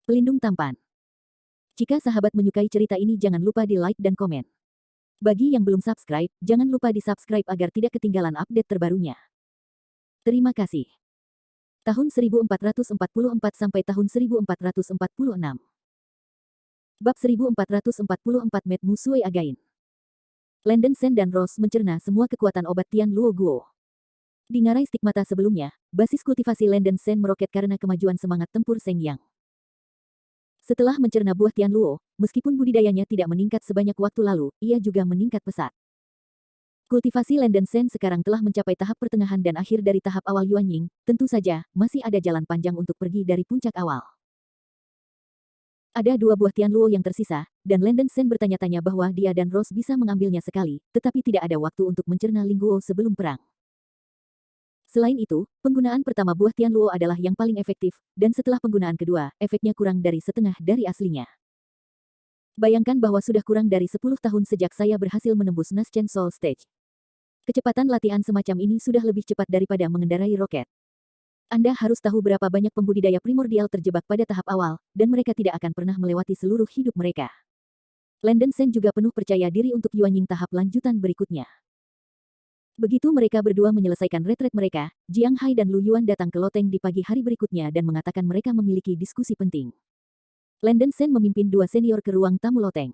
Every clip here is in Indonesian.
Pelindung tampan. Jika sahabat menyukai cerita ini jangan lupa di like dan komen. Bagi yang belum subscribe, jangan lupa di subscribe agar tidak ketinggalan update terbarunya. Terima kasih. Tahun 1444 sampai tahun 1446. Bab 1444 Met Musuai Again. Landen Sen dan Rose mencerna semua kekuatan obat Tian Luo Guo. Di ngarai stigmata sebelumnya, basis kultivasi Landen Sen meroket karena kemajuan semangat tempur Seng Yang. Setelah mencerna buah Tian Luo, meskipun budidayanya tidak meningkat sebanyak waktu lalu, ia juga meningkat pesat. Kultivasi Landen Sen sekarang telah mencapai tahap pertengahan dan akhir dari tahap awal Yuanying, tentu saja, masih ada jalan panjang untuk pergi dari puncak awal. Ada 2 buah Tian Luo yang tersisa, dan Landen Sen bertanya-tanya bahwa dia dan Rose bisa mengambilnya sekali, tetapi tidak ada waktu untuk mencerna Lingguo sebelum perang. Selain itu, penggunaan pertama buah Tian Luo adalah yang paling efektif, dan setelah penggunaan kedua, efeknya kurang dari setengah dari aslinya. Bayangkan bahwa sudah kurang dari 10 tahun sejak saya berhasil menembus Naschen Soul Stage. Kecepatan latihan semacam ini sudah lebih cepat daripada mengendarai roket. Anda harus tahu berapa banyak pembudidaya primordial terjebak pada tahap awal, dan mereka tidak akan pernah melewati seluruh hidup mereka. Landen Sen juga penuh percaya diri untuk Yuanying tahap lanjutan berikutnya. Begitu mereka berdua menyelesaikan retret mereka, Jiang Hai dan Lu Yuan datang ke loteng di pagi hari berikutnya dan mengatakan mereka memiliki diskusi penting. Landen Sen memimpin 2 senior ke ruang tamu loteng.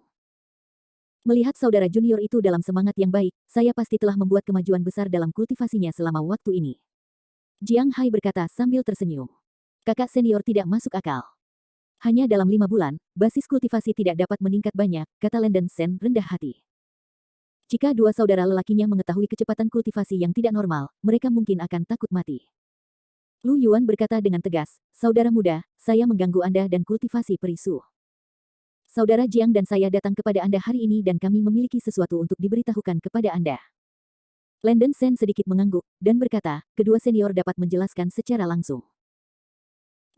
Melihat saudara junior itu dalam semangat yang baik, saya pasti telah membuat kemajuan besar dalam kultivasinya selama waktu ini. Jiang Hai berkata sambil tersenyum. Kakak senior tidak masuk akal. Hanya dalam 5 bulan, basis kultivasi tidak dapat meningkat banyak, kata Landen Sen rendah hati. Jika 2 saudara lelakinya mengetahui kecepatan kultivasi yang tidak normal, mereka mungkin akan takut mati. Lu Yuan berkata dengan tegas, saudara muda, saya mengganggu Anda dan kultivasi perisu. Saudara Jiang dan saya datang kepada Anda hari ini dan kami memiliki sesuatu untuk diberitahukan kepada Anda. Landen Sen sedikit mengangguk, dan berkata, kedua senior dapat menjelaskan secara langsung.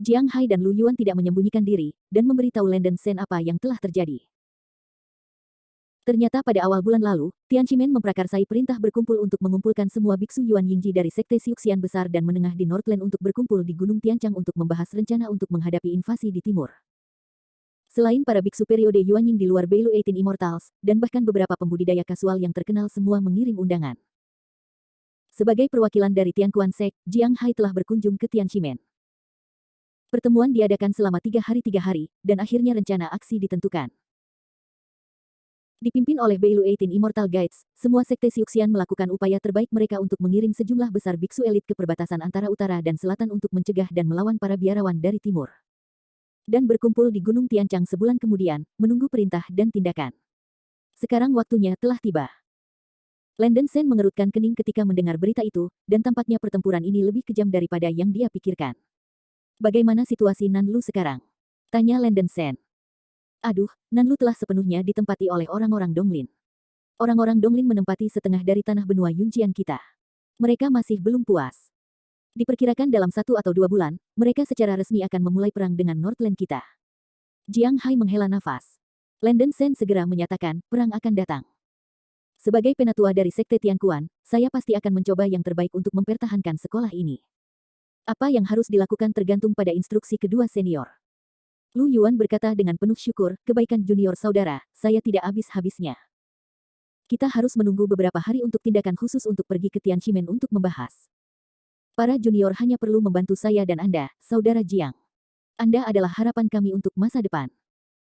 Jiang Hai dan Lu Yuan tidak menyembunyikan diri, dan memberitahu Landen Sen apa yang telah terjadi. Ternyata pada awal bulan lalu, Tian Shimen memprakarsai perintah berkumpul untuk mengumpulkan semua biksu Yuan Yingji dari Sekte Siuxian besar dan menengah di Northland untuk berkumpul di Gunung Tianchang untuk membahas rencana untuk menghadapi invasi di timur. Selain para biksu periode Yuanying di luar Beilu 18 Immortals, dan bahkan beberapa pembudidaya kasual yang terkenal semua mengirim undangan. Sebagai perwakilan dari Tian Kuan Sek, Jiang Hai telah berkunjung ke Tian Shimen. Pertemuan diadakan selama 3 hari, dan akhirnya rencana aksi ditentukan. Dipimpin oleh Beilu 18 Immortal Guides, semua sekte Siuxian melakukan upaya terbaik mereka untuk mengirim sejumlah besar biksu elit ke perbatasan antara utara dan selatan untuk mencegah dan melawan para biarawan dari timur. Dan berkumpul di Gunung Tianchang sebulan kemudian, menunggu perintah dan tindakan. Sekarang waktunya telah tiba. Landen Sen mengerutkan kening ketika mendengar berita itu, dan tampaknya pertempuran ini lebih kejam daripada yang dia pikirkan. Bagaimana situasi Nanlu sekarang? Tanya Landen Sen. Aduh, Nanlu telah sepenuhnya ditempati oleh orang-orang Donglin. Orang-orang Donglin menempati setengah dari tanah benua Yunjian kita. Mereka masih belum puas. Diperkirakan dalam 1 atau 2 bulan, mereka secara resmi akan memulai perang dengan Northland kita. Jiang Hai menghela nafas. Landen Sen segera menyatakan, perang akan datang. Sebagai penatua dari Sekte Tianquan, saya pasti akan mencoba yang terbaik untuk mempertahankan sekolah ini. Apa yang harus dilakukan tergantung pada instruksi kedua senior. Lu Yuan berkata dengan penuh syukur, kebaikan junior saudara, saya tidak habis-habisnya. Kita harus menunggu beberapa hari untuk tindakan khusus untuk pergi ke Tian Shimen untuk membahas. Para junior hanya perlu membantu saya dan Anda, saudara Jiang. Anda adalah harapan kami untuk masa depan.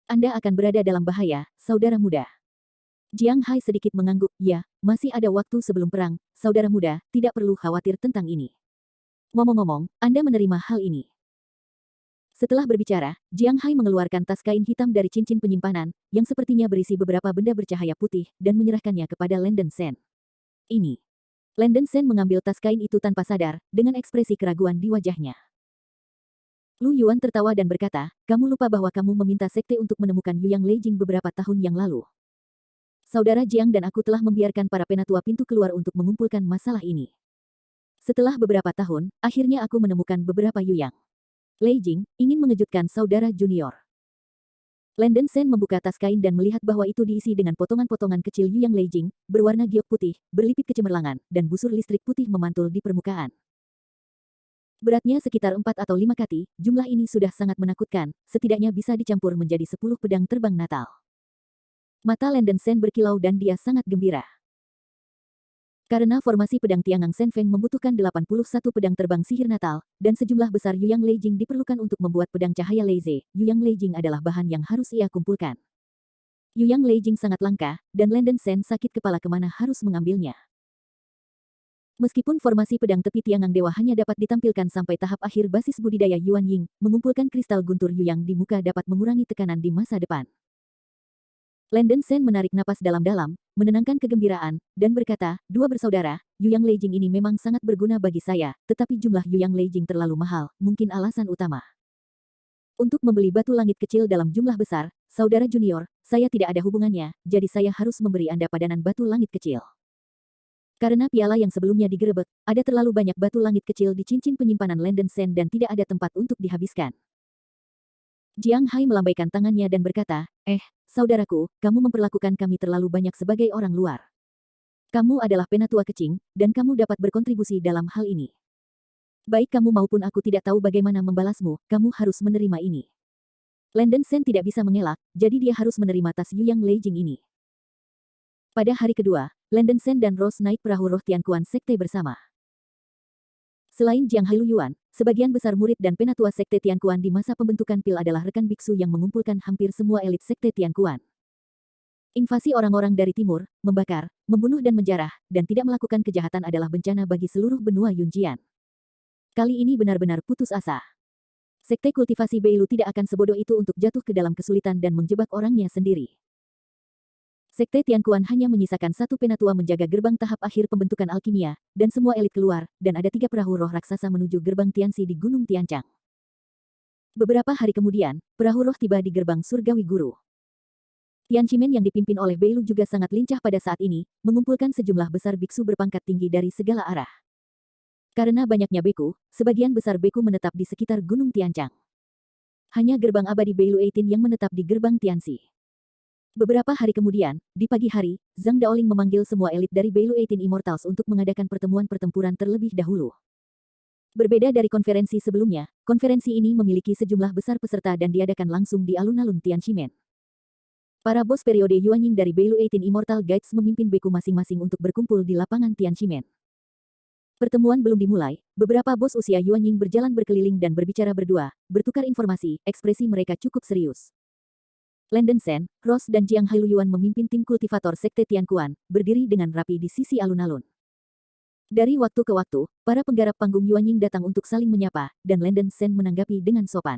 Anda akan berada dalam bahaya, saudara muda. Jiang Hai sedikit mengangguk, ya, masih ada waktu sebelum perang, saudara muda, tidak perlu khawatir tentang ini. Ngomong-ngomong, Anda menerima hal ini. Setelah berbicara, Jiang Hai mengeluarkan tas kain hitam dari cincin penyimpanan, yang sepertinya berisi beberapa benda bercahaya putih, dan menyerahkannya kepada Landen Sen. Ini. Landen Sen mengambil tas kain itu tanpa sadar, dengan ekspresi keraguan di wajahnya. Lu Yuan tertawa dan berkata, kamu lupa bahwa kamu meminta sekte untuk menemukan Yuyang Leijing beberapa tahun yang lalu. Saudara Jiang dan aku telah membiarkan para penatua pintu keluar untuk mengumpulkan masalah ini. Setelah beberapa tahun, akhirnya aku menemukan beberapa Yuyang Leijing, ingin mengejutkan saudara junior. Landen Sen membuka tas kain dan melihat bahwa itu diisi dengan potongan-potongan kecil Yuyang Leijing, berwarna giok putih, berlipit kecemerlangan, dan busur listrik putih memantul di permukaan. Beratnya sekitar 4 atau 5 kati, jumlah ini sudah sangat menakutkan, setidaknya bisa dicampur menjadi 10 pedang terbang Natal. Mata Landen Sen berkilau dan dia sangat gembira. Karena formasi pedang Tiangang Sen Feng membutuhkan 81 pedang terbang sihir Natal, dan sejumlah besar Yuyang Leijing diperlukan untuk membuat pedang cahaya Leize, Yuyang Leijing adalah bahan yang harus ia kumpulkan. Yuyang Leijing sangat langka, dan Landen Sen sakit kepala kemana harus mengambilnya. Meskipun formasi pedang tepi Tiangang Dewa hanya dapat ditampilkan sampai tahap akhir basis budidaya Yuan Ying, mengumpulkan kristal guntur Yuyang di muka dapat mengurangi tekanan di masa depan. Landen Sen menarik napas dalam-dalam, menenangkan kegembiraan, dan berkata, dua bersaudara, Yuyang Leijing ini memang sangat berguna bagi saya, tetapi jumlah Yuyang Leijing terlalu mahal, mungkin alasan utama. Untuk membeli batu langit kecil dalam jumlah besar, saudara junior, saya tidak ada hubungannya, jadi saya harus memberi Anda padanan batu langit kecil. Karena piala yang sebelumnya digerebek, ada terlalu banyak batu langit kecil di cincin penyimpanan Landen Sen dan tidak ada tempat untuk dihabiskan. Jiang Hai melambaikan tangannya dan berkata, saudaraku, kamu memperlakukan kami terlalu banyak sebagai orang luar. Kamu adalah penatua kecing, dan kamu dapat berkontribusi dalam hal ini. Baik kamu maupun aku tidak tahu bagaimana membalasmu, kamu harus menerima ini. Landen Sen tidak bisa mengelak, jadi dia harus menerima tas Yuyang Leijing ini. Pada hari kedua, Landen Sen dan Rose naik perahu roh Tianquan Sekte bersama. Selain Jiang Hai Luyuan, sebagian besar murid dan penatua Sekte Tianquan di masa pembentukan PIL adalah rekan biksu yang mengumpulkan hampir semua elit Sekte Tianquan. Invasi orang-orang dari timur, membakar, membunuh dan menjarah, dan tidak melakukan kejahatan adalah bencana bagi seluruh benua Yunjian. Kali ini benar-benar putus asa. Sekte kultivasi Beilu tidak akan sebodoh itu untuk jatuh ke dalam kesulitan dan menjebak orangnya sendiri. Sekte Tianquan hanya menyisakan satu penatua menjaga gerbang tahap akhir pembentukan alkimia, dan semua elit keluar, dan ada 3 perahu roh raksasa menuju gerbang Tianxi di Gunung Tiancang. Beberapa hari kemudian, perahu roh tiba di gerbang Surgawi Guru. Tianqimen yang dipimpin oleh Beilu juga sangat lincah pada saat ini, mengumpulkan sejumlah besar biksu berpangkat tinggi dari segala arah. Karena banyaknya beku, sebagian besar beku menetap di sekitar Gunung Tiancang. Hanya gerbang abadi Beilu 18 yang menetap di gerbang Tianxi. Beberapa hari kemudian, di pagi hari, Zhang Daoling memanggil semua elit dari Beilu 18 Immortals untuk mengadakan pertemuan pertempuran terlebih dahulu. Berbeda dari konferensi sebelumnya, konferensi ini memiliki sejumlah besar peserta dan diadakan langsung di alun-alun Tianqimen. Para bos periode Yuanying dari Beilu 18 Immortal Guides memimpin beku masing-masing untuk berkumpul di lapangan Tianqimen. Pertemuan belum dimulai, beberapa bos usia Yuanying berjalan berkeliling dan berbicara berdua, bertukar informasi, ekspresi mereka cukup serius. Landen Sen, Rose dan Jiang Hai Luyuan memimpin tim kultivator Sekte Tianquan, berdiri dengan rapi di sisi alun-alun. Dari waktu ke waktu, para penggarap panggung Yuanying datang untuk saling menyapa, dan Landen Sen menanggapi dengan sopan.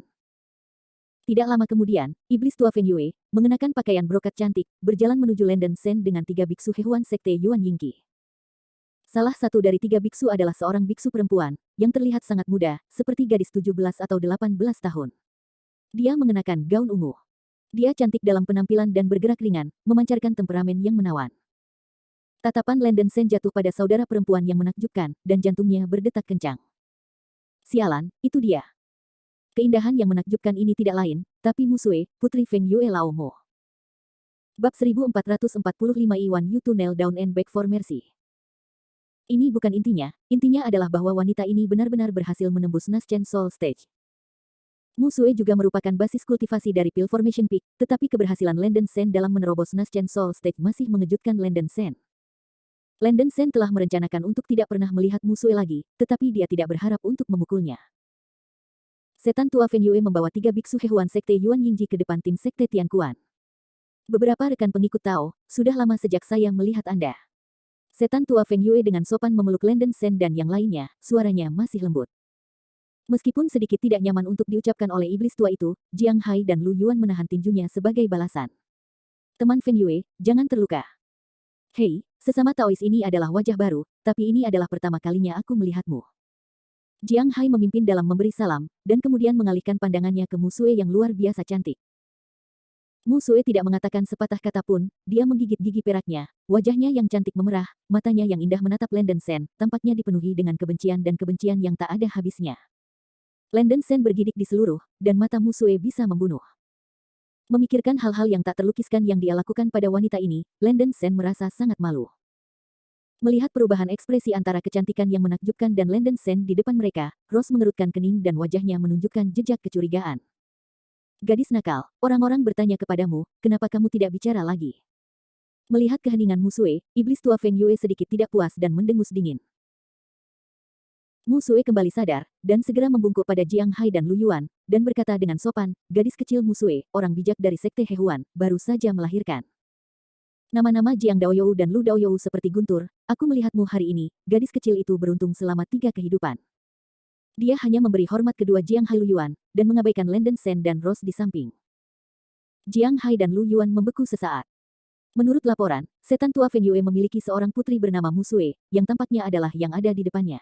Tidak lama kemudian, iblis tua Feng Yue, mengenakan pakaian brokat cantik, berjalan menuju Landen Sen dengan 3 biksu Hehuan Sekte Yuan Yingqi. Salah satu dari 3 biksu adalah seorang biksu perempuan, yang terlihat sangat muda, seperti gadis 17 atau 18 tahun. Dia mengenakan gaun ungu. Dia cantik dalam penampilan dan bergerak ringan, memancarkan temperamen yang menawan. Tatapan Landen Sen jatuh pada saudara perempuan yang menakjubkan, dan jantungnya berdetak kencang. Sialan, itu dia. Keindahan yang menakjubkan ini tidak lain, tapi Musue, putri Feng Yue Laomo. Bab 1445 Iwan Yu to Kneel Down and Beg for Mercy. Ini bukan intinya adalah bahwa wanita ini benar-benar berhasil menembus Naschen Soul Stage. Musue juga merupakan basis kultivasi dari Pil Formation Peak, tetapi keberhasilan Landen Sen dalam menerobos Naschen Soul Stage masih mengejutkan Landen Sen. Landen Sen telah merencanakan untuk tidak pernah melihat Musue lagi, tetapi dia tidak berharap untuk memukulnya. Setan tua Feng Yue membawa 3 biksu Hehuan Sekte Yuan Yingji ke depan tim Sekte Tianquan. Beberapa rekan pengikut tahu, sudah lama sejak saya melihat Anda. Setan tua Feng Yue dengan sopan memeluk Landen Sen dan yang lainnya, suaranya masih lembut. Meskipun sedikit tidak nyaman untuk diucapkan oleh iblis tua itu, Jiang Hai dan Lu Yuan menahan tinjunya sebagai balasan. Teman Feng Yue, jangan terluka. Hei, sesama Taois ini adalah wajah baru, tapi ini adalah pertama kalinya aku melihatmu. Jiang Hai memimpin dalam memberi salam, dan kemudian mengalihkan pandangannya ke Musue yang luar biasa cantik. Musue tidak mengatakan sepatah kata pun, dia menggigit gigi peraknya, wajahnya yang cantik memerah, matanya yang indah menatap Landen Sen, tampaknya dipenuhi dengan kebencian dan kebencian yang tak ada habisnya. Landen Sen bergidik di seluruh, dan mata Musue bisa membunuh. Memikirkan hal-hal yang tak terlukiskan yang dia lakukan pada wanita ini, Landen Sen merasa sangat malu. Melihat perubahan ekspresi antara kecantikan yang menakjubkan dan Landon Shen di depan mereka, Rose mengerutkan kening dan wajahnya menunjukkan jejak kecurigaan. Gadis nakal, orang-orang bertanya kepadamu, kenapa kamu tidak bicara lagi? Melihat keheningan Musue, iblis tua Feng Yue sedikit tidak puas dan mendengus dingin. Musue kembali sadar, dan segera membungkuk pada Jiang Hai dan Lu Yuan, dan berkata dengan sopan, gadis kecil Musue, orang bijak dari Sekte Hehuan, baru saja melahirkan. Nama-nama Jiang Daoyou dan Lu Daoyou seperti guntur, aku melihatmu hari ini, gadis kecil itu beruntung selama 3 kehidupan. Dia hanya memberi hormat kedua Jiang Hai Lu Yuan, dan mengabaikan Landon Shen dan Rose di samping. Jiang Hai dan Lu Yuan membeku sesaat. Menurut laporan, setan tua Feng Yue memiliki seorang putri bernama Musue, yang tampaknya adalah yang ada di depannya.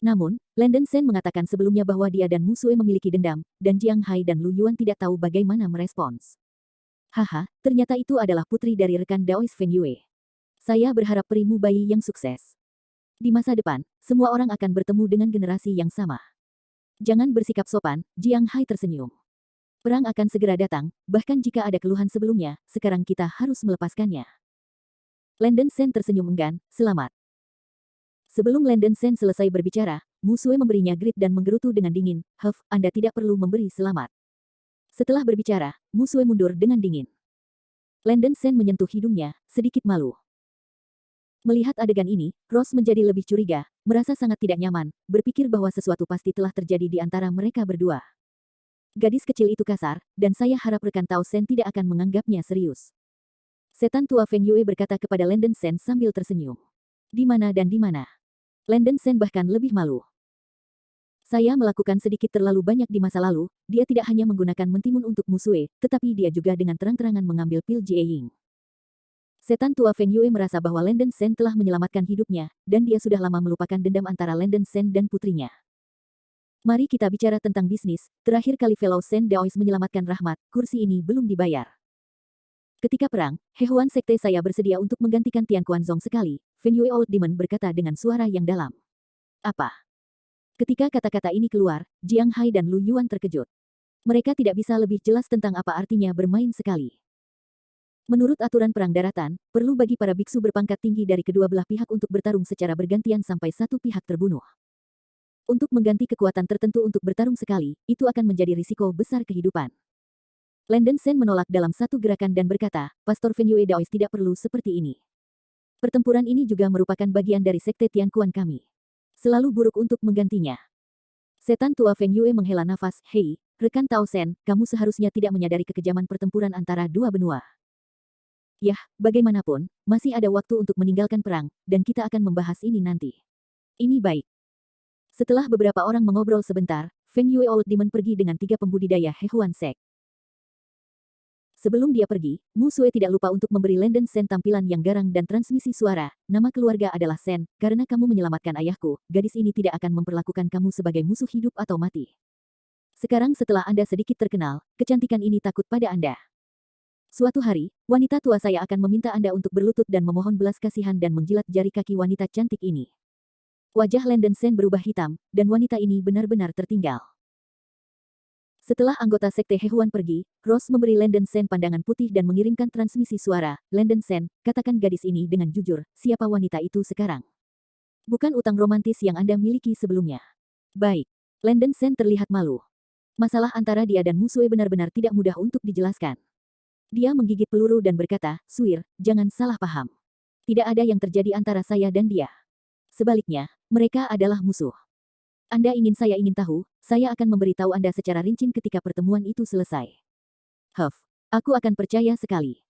Namun, Landon Shen mengatakan sebelumnya bahwa dia dan Musue memiliki dendam, dan Jiang Hai dan Lu Yuan tidak tahu bagaimana merespons. Haha, ternyata itu adalah putri dari rekan Daois Feng Yue. Saya berharap perimu bayi yang sukses. Di masa depan, semua orang akan bertemu dengan generasi yang sama. Jangan bersikap sopan, Jiang Hai tersenyum. Perang akan segera datang, bahkan jika ada keluhan sebelumnya, sekarang kita harus melepaskannya. Landon Shen tersenyum enggan, selamat. Sebelum Landon Shen selesai berbicara, Musue memberinya grit dan menggerutu dengan dingin, Huff, Anda tidak perlu memberi selamat. Setelah berbicara, Musue mundur dengan dingin. Landon Shen menyentuh hidungnya, sedikit malu. Melihat adegan ini, Rose menjadi lebih curiga, merasa sangat tidak nyaman, berpikir bahwa sesuatu pasti telah terjadi di antara mereka berdua. Gadis kecil itu kasar, dan saya harap rekan Tao Shen tidak akan menganggapnya serius. Setan tua Feng Yue berkata kepada Landon Shen sambil tersenyum. Di mana dan di mana? Landon Shen bahkan lebih malu. Saya melakukan sedikit terlalu banyak di masa lalu, dia tidak hanya menggunakan mentimun untuk Musue, tetapi dia juga dengan terang-terangan mengambil pil Jieying. Setan tua Feng Yue merasa bahwa Landon Shen telah menyelamatkan hidupnya, dan dia sudah lama melupakan dendam antara Landon Shen dan putrinya. Mari kita bicara tentang bisnis, terakhir kali Fellow Shen Daois menyelamatkan Rahmat, kursi ini belum dibayar. Ketika perang, Hehuan Sekte saya bersedia untuk menggantikan Tian Quanzong sekali, Feng Yue Old Demon berkata dengan suara yang dalam. Apa? Ketika kata-kata ini keluar, Jiang Hai dan Lu Yuan terkejut. Mereka tidak bisa lebih jelas tentang apa artinya bermain sekali. Menurut aturan perang daratan, perlu bagi para biksu berpangkat tinggi dari kedua belah pihak untuk bertarung secara bergantian sampai satu pihak terbunuh. Untuk mengganti kekuatan tertentu untuk bertarung sekali, itu akan menjadi risiko besar kehidupan. Landon Shen menolak dalam satu gerakan dan berkata, Pastor Feng Yue Daois tidak perlu seperti ini. Pertempuran ini juga merupakan bagian dari Sekte Tianquan kami. Selalu buruk untuk menggantinya. Setan tua Feng Yue menghela nafas, hei, rekan Tao Shen, kamu seharusnya tidak menyadari kekejaman pertempuran antara dua benua. Yah, bagaimanapun, masih ada waktu untuk meninggalkan perang, dan kita akan membahas ini nanti. Ini baik. Setelah beberapa orang mengobrol sebentar, Feng Yue Old Demon pergi dengan 3 pembudidaya Hehuan Sek. Sebelum dia pergi, Musue tidak lupa untuk memberi Landon Shen tampilan yang garang dan transmisi suara. Nama keluarga adalah Shen, karena kamu menyelamatkan ayahku, gadis ini tidak akan memperlakukan kamu sebagai musuh hidup atau mati. Sekarang setelah Anda sedikit terkenal, kecantikan ini takut pada Anda. Suatu hari, wanita tua saya akan meminta Anda untuk berlutut dan memohon belas kasihan dan menjilat jari kaki wanita cantik ini. Wajah Landon Shen berubah hitam, dan wanita ini benar-benar tertinggal. Setelah anggota Sekte Hehuan pergi, Rose memberi Landon Shen pandangan putih dan mengirimkan transmisi suara. Landon Shen, katakan gadis ini dengan jujur, siapa wanita itu sekarang? Bukan utang romantis yang Anda miliki sebelumnya. Baik. Landon Shen terlihat malu. Masalah antara dia dan Musue benar-benar tidak mudah untuk dijelaskan. Dia menggigit peluru dan berkata, Suir, jangan salah paham. Tidak ada yang terjadi antara saya dan dia. Sebaliknya, mereka adalah musuh. Anda ingin tahu, saya akan memberitahu Anda secara rinci ketika pertemuan itu selesai. Huff, aku akan percaya sekali.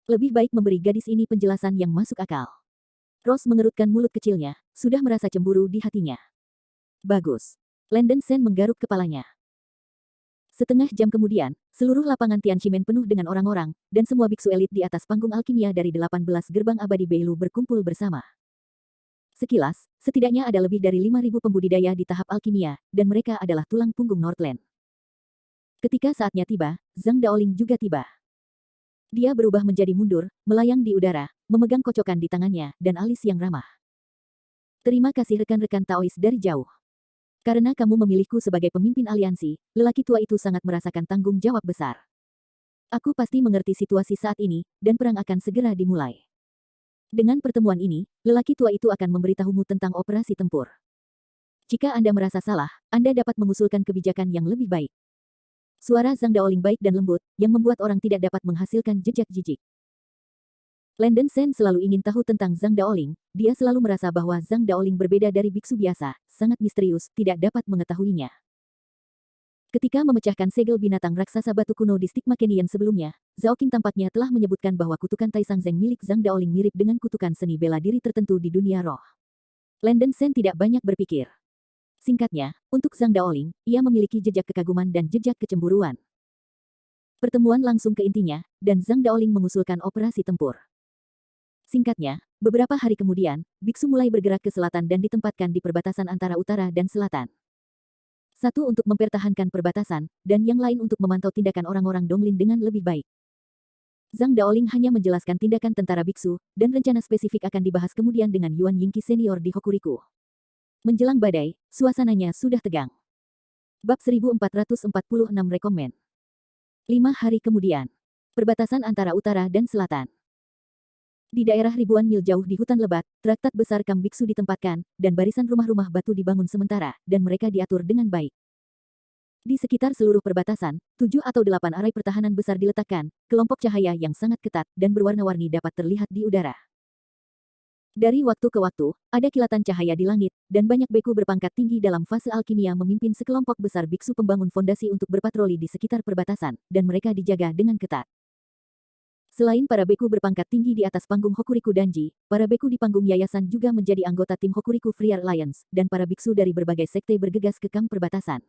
Lebih baik memberi gadis ini penjelasan yang masuk akal. Rose mengerutkan mulut kecilnya, sudah merasa cemburu di hatinya. Bagus. Landon Shen menggaruk kepalanya. Setengah jam kemudian, seluruh lapangan Tianqimen penuh dengan orang-orang, dan semua biksu elit di atas panggung alkimia dari 18 gerbang abadi Beilu berkumpul bersama. Sekilas, setidaknya ada lebih dari 5.000 pembudidaya di tahap alkimia, dan mereka adalah tulang punggung Northland. Ketika saatnya tiba, Zhang Daoling juga tiba. Dia berubah menjadi mundur, melayang di udara, memegang kocokan di tangannya, dan alis yang ramah. Terima kasih rekan-rekan Taois dari jauh. Karena kamu memilihku sebagai pemimpin aliansi, lelaki tua itu sangat merasakan tanggung jawab besar. Aku pasti mengerti situasi saat ini, dan perang akan segera dimulai. Dengan pertemuan ini, lelaki tua itu akan memberitahumu tentang operasi tempur. Jika Anda merasa salah, Anda dapat mengusulkan kebijakan yang lebih baik. Suara Zhang Daoling baik dan lembut, yang membuat orang tidak dapat menghasilkan jejak jijik. Landen Shen selalu ingin tahu tentang Zhang Daoling. Dia selalu merasa bahwa Zhang Daoling berbeda dari biksu biasa, sangat misterius, tidak dapat mengetahuinya. Ketika memecahkan segel binatang raksasa batu kuno di stigma Kenyan sebelumnya, Zhao Qing tampaknya telah menyebutkan bahwa kutukan Taisang Zeng milik Zhang Daoling mirip dengan kutukan seni bela diri tertentu di dunia roh. Landen Shen tidak banyak berpikir. Singkatnya, untuk Zhang Daoling, ia memiliki jejak kekaguman dan jejak kecemburuan. Pertemuan langsung ke intinya, dan Zhang Daoling mengusulkan operasi tempur. Singkatnya, beberapa hari kemudian, biksu mulai bergerak ke selatan dan ditempatkan di perbatasan antara utara dan selatan. Satu untuk mempertahankan perbatasan, dan yang lain untuk memantau tindakan orang-orang Donglin dengan lebih baik. Zhang Daoling hanya menjelaskan tindakan tentara biksu, dan rencana spesifik akan dibahas kemudian dengan Yuan Yingqi senior di Hokuriku. Menjelang badai, suasananya sudah tegang. Bab 1446 Rekomen. 5 hari kemudian. Perbatasan antara utara dan selatan. Di daerah ribuan mil jauh di hutan lebat, traktat besar Kam Biksu ditempatkan, dan barisan rumah-rumah batu dibangun sementara, dan mereka diatur dengan baik. Di sekitar seluruh perbatasan, 7 atau 8 arai pertahanan besar diletakkan, kelompok cahaya yang sangat ketat dan berwarna-warni dapat terlihat di udara. Dari waktu ke waktu, ada kilatan cahaya di langit, dan banyak beku berpangkat tinggi dalam fase alkimia memimpin sekelompok besar biksu pembangun fondasi untuk berpatroli di sekitar perbatasan, dan mereka dijaga dengan ketat. Selain para beku berpangkat tinggi di atas panggung Hokuriku Danji, para beku di panggung yayasan juga menjadi anggota tim Hokuriku Free Alliance, dan para biksu dari berbagai sekte bergegas ke kamp perbatasan.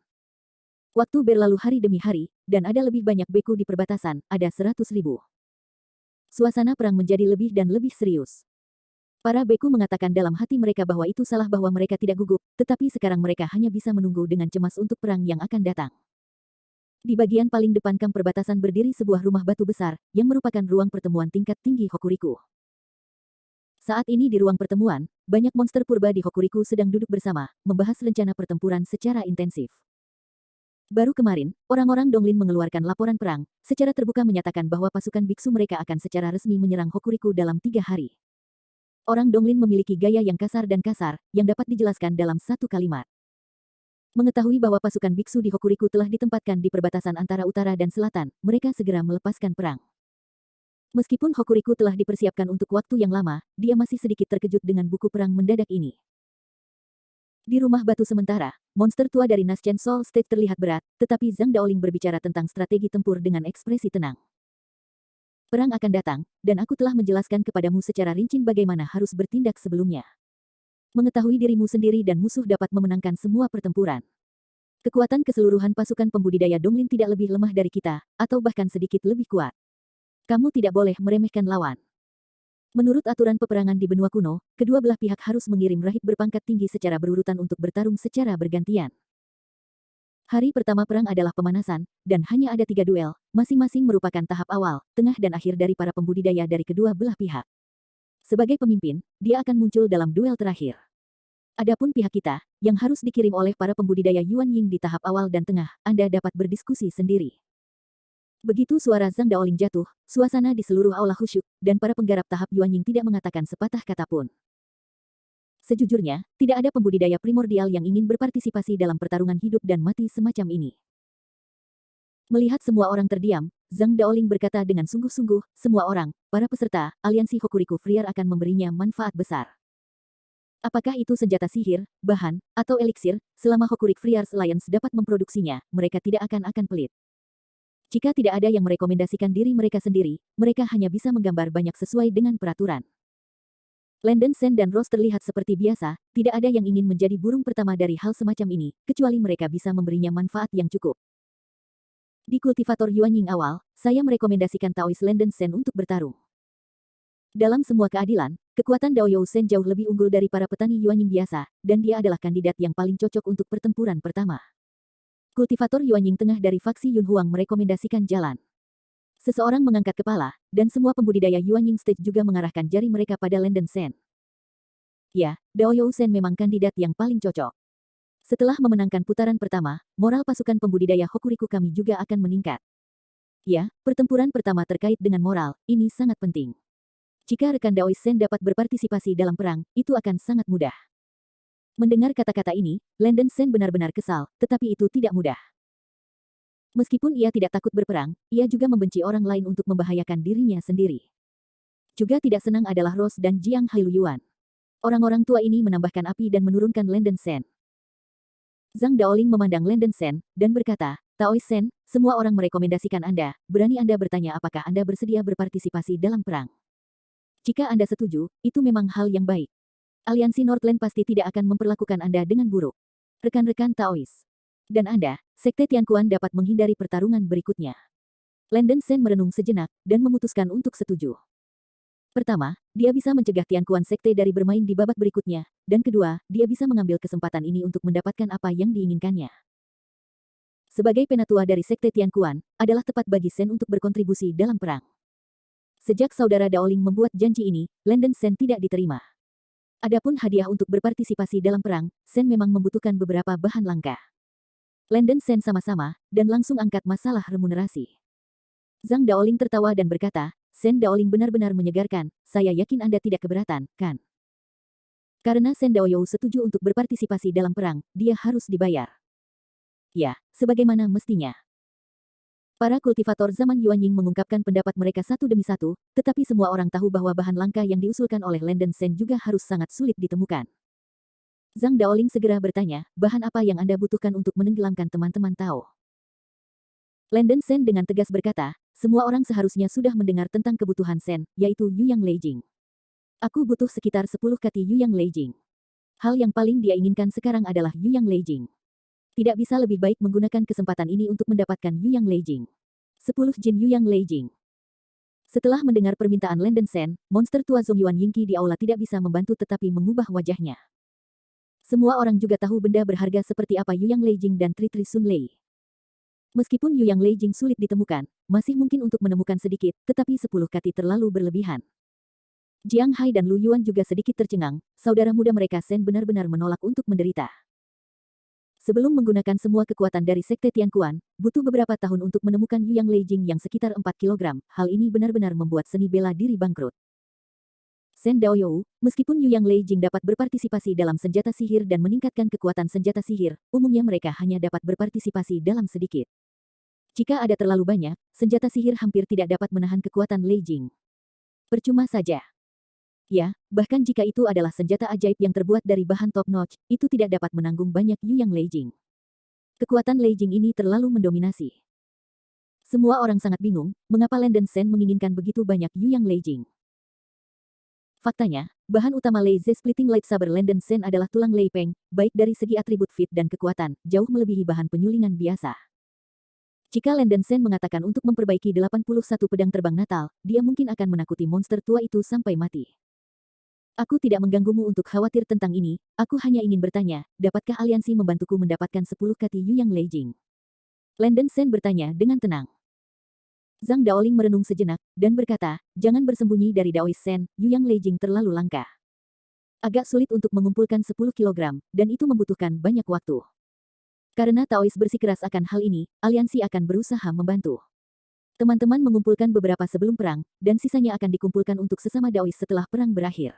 Waktu berlalu hari demi hari, dan ada lebih banyak beku di perbatasan, ada 100.000. Suasana perang menjadi lebih dan lebih serius. Para beku mengatakan dalam hati mereka bahwa itu salah bahwa mereka tidak gugup, tetapi sekarang mereka hanya bisa menunggu dengan cemas untuk perang yang akan datang. Di bagian paling depan kamp perbatasan berdiri sebuah rumah batu besar, yang merupakan ruang pertemuan tingkat tinggi Hokuriku. Saat ini di ruang pertemuan, banyak monster purba di Hokuriku sedang duduk bersama, membahas rencana pertempuran secara intensif. Baru kemarin, orang-orang Donglin mengeluarkan laporan perang, secara terbuka menyatakan bahwa pasukan biksu mereka akan secara resmi menyerang Hokuriku dalam 3 hari. Orang Donglin memiliki gaya yang kasar dan kasar, yang dapat dijelaskan dalam satu kalimat. Mengetahui bahwa pasukan biksu di Hokuriku telah ditempatkan di perbatasan antara utara dan selatan, mereka segera melepaskan perang. Meskipun Hokuriku telah dipersiapkan untuk waktu yang lama, dia masih sedikit terkejut dengan buku perang mendadak ini. Di rumah batu sementara, monster tua dari Naschen Soul State terlihat berat, tetapi Zhang Daoling berbicara tentang strategi tempur dengan ekspresi tenang. Perang akan datang, dan aku telah menjelaskan kepadamu secara rinci bagaimana harus bertindak sebelumnya. Mengetahui dirimu sendiri dan musuh dapat memenangkan semua pertempuran. Kekuatan keseluruhan pasukan pembudidaya Donglin tidak lebih lemah dari kita, atau bahkan sedikit lebih kuat. Kamu tidak boleh meremehkan lawan. Menurut aturan peperangan di benua kuno, kedua belah pihak harus mengirim rahib berpangkat tinggi secara berurutan untuk bertarung secara bergantian. Hari pertama perang adalah pemanasan, dan hanya ada 3 duel, masing-masing merupakan tahap awal, tengah dan akhir dari para pembudidaya dari kedua belah pihak. Sebagai pemimpin, dia akan muncul dalam duel terakhir. Adapun pihak kita, yang harus dikirim oleh para pembudidaya Yuan Ying di tahap awal dan tengah, Anda dapat berdiskusi sendiri. Begitu suara Zhang Daoling jatuh, suasana di seluruh aula khusyuk, dan para penggarap tahap Yuan Ying tidak mengatakan sepatah kata pun. Sejujurnya, tidak ada pembudidaya primordial yang ingin berpartisipasi dalam pertarungan hidup dan mati semacam ini. Melihat semua orang terdiam, Zhang Daoling berkata dengan sungguh-sungguh, semua orang, para peserta, aliansi Hokuriku Friar akan memberinya manfaat besar. Apakah itu senjata sihir, bahan, atau eliksir, selama Hokuriku Friars Alliance dapat memproduksinya, mereka tidak akan pelit. Jika tidak ada yang merekomendasikan diri mereka sendiri, mereka hanya bisa menggambar banyak sesuai dengan peraturan. Landen Shen dan Rose terlihat seperti biasa, tidak ada yang ingin menjadi burung pertama dari hal semacam ini, kecuali mereka bisa memberinya manfaat yang cukup. Di kultivator Yuan Ying awal, saya merekomendasikan Taois Landen Shen untuk bertarung. Dalam semua keadilan, kekuatan Dao Yousen jauh lebih unggul dari para petani Yuan Ying biasa, dan dia adalah kandidat yang paling cocok untuk pertempuran pertama. Kultivator Yuan Ying tengah dari faksi Yun Huang merekomendasikan jalan. Seseorang mengangkat kepala, dan semua pembudidaya Yuan Ying State juga mengarahkan jari mereka pada Landen Shen. Ya, Dao Yousen memang kandidat yang paling cocok. Setelah memenangkan putaran pertama, moral pasukan pembudidaya Hokuriku kami juga akan meningkat. Ya, pertempuran pertama terkait dengan moral, ini sangat penting. Jika rekan Daois Sen dapat berpartisipasi dalam perang, itu akan sangat mudah. Mendengar kata-kata ini, Landon Sen benar-benar kesal, tetapi itu tidak mudah. Meskipun ia tidak takut berperang, ia juga membenci orang lain untuk membahayakan dirinya sendiri. Juga tidak senang adalah Rose dan Jiang Hailuyuan. Orang-orang tua ini menambahkan api dan menurunkan Landon Sen. Zhang Daoling memandang Landon Sen, dan berkata, Taois Sen, semua orang merekomendasikan Anda, berani Anda bertanya apakah Anda bersedia berpartisipasi dalam perang. Jika Anda setuju, itu memang hal yang baik. Aliansi Northland pasti tidak akan memperlakukan Anda dengan buruk. Rekan-rekan Taois. Dan Anda, Sekte Tianquan dapat menghindari pertarungan berikutnya. Landon Sen merenung sejenak, dan memutuskan untuk setuju. Pertama, dia bisa mencegah Tianquan Sekte dari bermain di babak berikutnya, dan kedua, dia bisa mengambil kesempatan ini untuk mendapatkan apa yang diinginkannya. Sebagai penatua dari Sekte Tianquan, adalah tepat bagi Sen untuk berkontribusi dalam perang. Sejak saudara Daoling membuat janji ini, Landon Sen tidak diterima. Adapun hadiah untuk berpartisipasi dalam perang, Sen memang membutuhkan beberapa bahan langka. Landon Sen sama-sama, dan langsung angkat masalah remunerasi. Zhang Daoling tertawa dan berkata, Sen Daoling benar-benar menyegarkan, saya yakin Anda tidak keberatan, kan? Karena Sen Daoyou setuju untuk berpartisipasi dalam perang, dia harus dibayar. Ya, sebagaimana mestinya. Para kultivator zaman Yuanying mengungkapkan pendapat mereka satu demi satu, tetapi semua orang tahu bahwa bahan langka yang diusulkan oleh Landon Sen juga harus sangat sulit ditemukan. Zhang Daoling segera bertanya, bahan apa yang Anda butuhkan untuk menenggelamkan teman-teman Tao? Landon Sen dengan tegas berkata, semua orang seharusnya sudah mendengar tentang kebutuhan Sen, yaitu Yuyang Leijing. Aku butuh sekitar 10 kati Yuyang Leijing. Hal yang paling dia inginkan sekarang adalah Yuyang Leijing. Tidak bisa lebih baik menggunakan kesempatan ini untuk mendapatkan Yuyang Leijing. 10 Jin Yuyang Leijing. Setelah mendengar permintaan Landon Sen, monster tua Zongyuan Yingqi di aula tidak bisa membantu tetapi mengubah wajahnya. Semua orang juga tahu benda berharga seperti apa Yuyang Leijing dan Tri Tri Sun Lei. Meskipun Yuyang Leijing sulit ditemukan, masih mungkin untuk menemukan sedikit, tetapi 10 kati terlalu berlebihan. Jiang Hai dan Lu Yuan juga sedikit tercengang, saudara muda mereka Sen benar-benar menolak untuk menderita. Sebelum menggunakan semua kekuatan dari Sekte Tianquan, butuh beberapa tahun untuk menemukan Yuyang Leijing yang sekitar 4 kilogram. Hal ini benar-benar membuat seni bela diri bangkrut. Sen Daoyou, meskipun Yuyang Leijing dapat berpartisipasi dalam senjata sihir dan meningkatkan kekuatan senjata sihir, umumnya mereka hanya dapat berpartisipasi dalam sedikit. Jika ada terlalu banyak, senjata sihir hampir tidak dapat menahan kekuatan Leijing. Percuma saja. Ya, bahkan jika itu adalah senjata ajaib yang terbuat dari bahan top notch, itu tidak dapat menanggung banyak Yuyang Leijing. Kekuatan Leijing ini terlalu mendominasi. Semua orang sangat bingung, mengapa Landon Sen menginginkan begitu banyak Yuyang Leijing. Faktanya, bahan utama Laser Splitting Lightsaber Landon Sen adalah tulang Lei Peng, baik dari segi atribut fit dan kekuatan, jauh melebihi bahan penyulingan biasa. Jika Landon Sen mengatakan untuk memperbaiki 81 pedang terbang Natal, dia mungkin akan menakuti monster tua itu sampai mati. Aku tidak mengganggumu untuk khawatir tentang ini, aku hanya ingin bertanya, dapatkah aliansi membantuku mendapatkan 10 kati Yuyang Leijing? Landon Sen bertanya dengan tenang. Zhang Daoling merenung sejenak, dan berkata, jangan bersembunyi dari Daois Sen, Yuyang Leijing terlalu langka. Agak sulit untuk mengumpulkan 10 kilogram, dan itu membutuhkan banyak waktu. Karena Taois bersikeras akan hal ini, aliansi akan berusaha membantu. Teman-teman mengumpulkan beberapa sebelum perang, dan sisanya akan dikumpulkan untuk sesama Daois setelah perang berakhir.